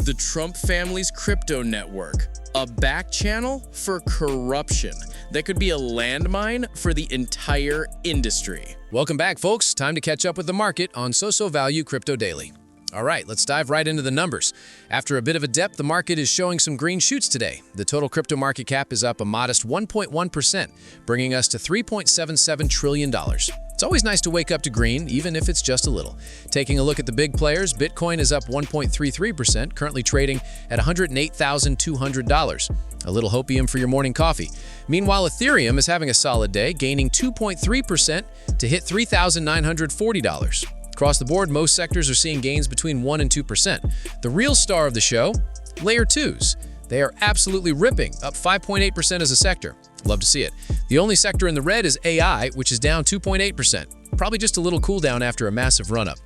The Trump family's crypto network, a back channel for corruption that could be a landmine for the entire industry. Welcome back, folks. Time to catch up with the market on SoSoValue Crypto Daily. All right, let's dive right into the numbers. After a bit of a dip, the market is showing some green shoots today. The total crypto market cap is up a modest 1.1%, bringing us to $3.77 trillion. It's always nice to wake up to green, even if it's just a little. Taking a look at the big players, Bitcoin is up 1.33%, currently trading at $108,200. A little hopium for your morning coffee. Meanwhile, Ethereum is having a solid day, gaining 2.3% to hit $3,940. Across the board, most sectors are seeing gains between 1 and 2%. The real star of the show, Layer 2s. They are absolutely ripping, up 5.8% as a sector. Love to see it. The only sector in the red is AI, which is down 2.8%. Probably just a little cool down after a massive run-up.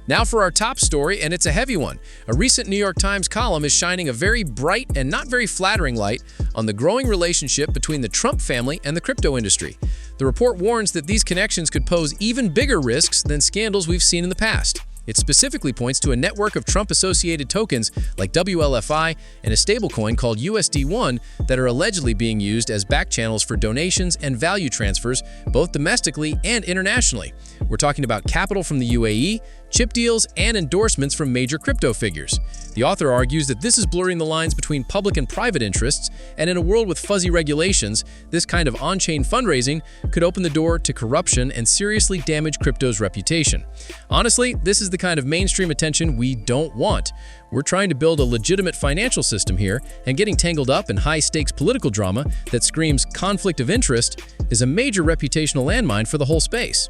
Now for our top story, and it's a heavy one. A recent New York Times column is shining a very bright and not very flattering light on the growing relationship between the Trump family and the crypto industry. The report warns that these connections could pose even bigger risks than scandals we've seen in the past. It specifically points to a network of Trump-associated tokens like WLFI and a stablecoin called USD1 that are allegedly being used as back channels for donations and value transfers, both domestically and internationally. We're talking about capital from the UAE, chip deals, and endorsements from major crypto figures. The author argues that this is blurring the lines between public and private interests, and in a world with fuzzy regulations, this kind of on-chain fundraising could open the door to corruption and seriously damage crypto's reputation. Honestly, this is the kind of mainstream attention we don't want. We're trying to build a legitimate financial system here, and getting tangled up in high-stakes political drama that screams conflict of interest is a major reputational landmine for the whole space.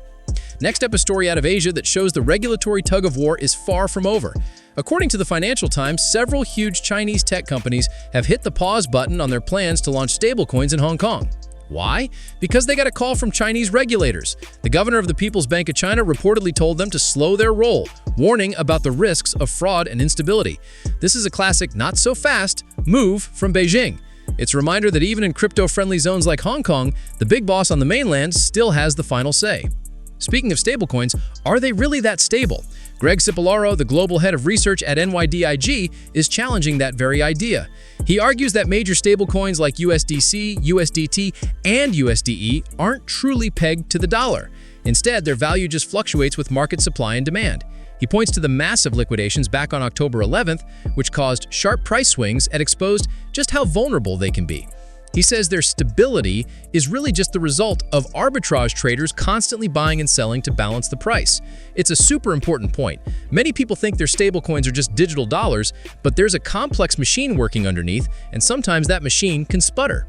Next up, a story out of Asia that shows the regulatory tug-of-war is far from over. According to the Financial Times, several huge Chinese tech companies have hit the pause button on their plans to launch stablecoins in Hong Kong. Why? Because they got a call from Chinese regulators. The governor of the People's Bank of China reportedly told them to slow their roll, warning about the risks of fraud and instability. This is a classic not-so-fast move from Beijing. It's a reminder that even in crypto-friendly zones like Hong Kong, the big boss on the mainland still has the final say. Speaking of stablecoins, are they really that stable? Greg Cipollaro, the global head of research at NYDIG, is challenging that very idea. He argues that major stablecoins like USDC, USDT, and USDE aren't truly pegged to the dollar. Instead, their value just fluctuates with market supply and demand. He points to the massive liquidations back on October 11th, which caused sharp price swings and exposed just how vulnerable they can be. He says their stability is really just the result of arbitrage traders constantly buying and selling to balance the price. It's a super important point. Many people think their stablecoins are just digital dollars, but there's a complex machine working underneath, and sometimes that machine can sputter.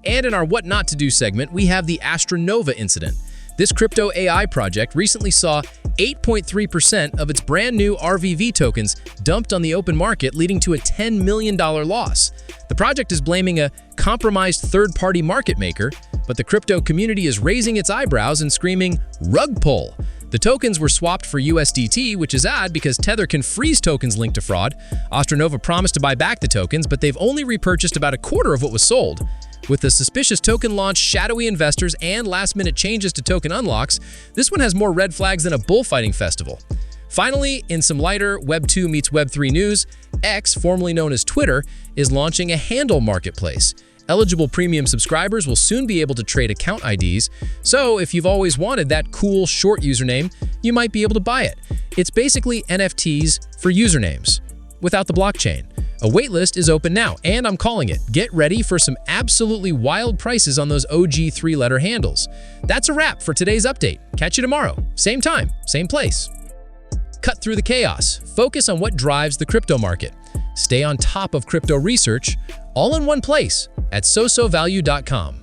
And in our What Not to Do segment, we have the Astronova incident. This crypto AI project recently saw 8.3% of its brand new RVV tokens dumped on the open market, leading to a $10 million loss. The project is blaming a compromised third-party market maker, but the crypto community is raising its eyebrows and screaming, "Rug pull!" The tokens were swapped for USDT, which is odd because Tether can freeze tokens linked to fraud. Astronova promised to buy back the tokens, but they've only repurchased about a quarter of what was sold. With the suspicious token launch, shadowy investors, and last-minute changes to token unlocks, this one has more red flags than a bullfighting festival. Finally, in some lighter Web 2 meets Web 3 news, X, formerly known as Twitter, is launching a handle marketplace. Eligible premium subscribers will soon be able to trade account IDs, so if you've always wanted that cool short username, you might be able to buy it. It's basically NFTs for usernames, without the blockchain. A waitlist is open now, and I'm calling it. Get ready for some absolutely wild prices on those OG three-letter handles. That's a wrap for today's update. Catch you tomorrow. Same time, same place. Cut through the chaos. Focus on what drives the crypto market. Stay on top of crypto research, all in one place at SoSoValue.com.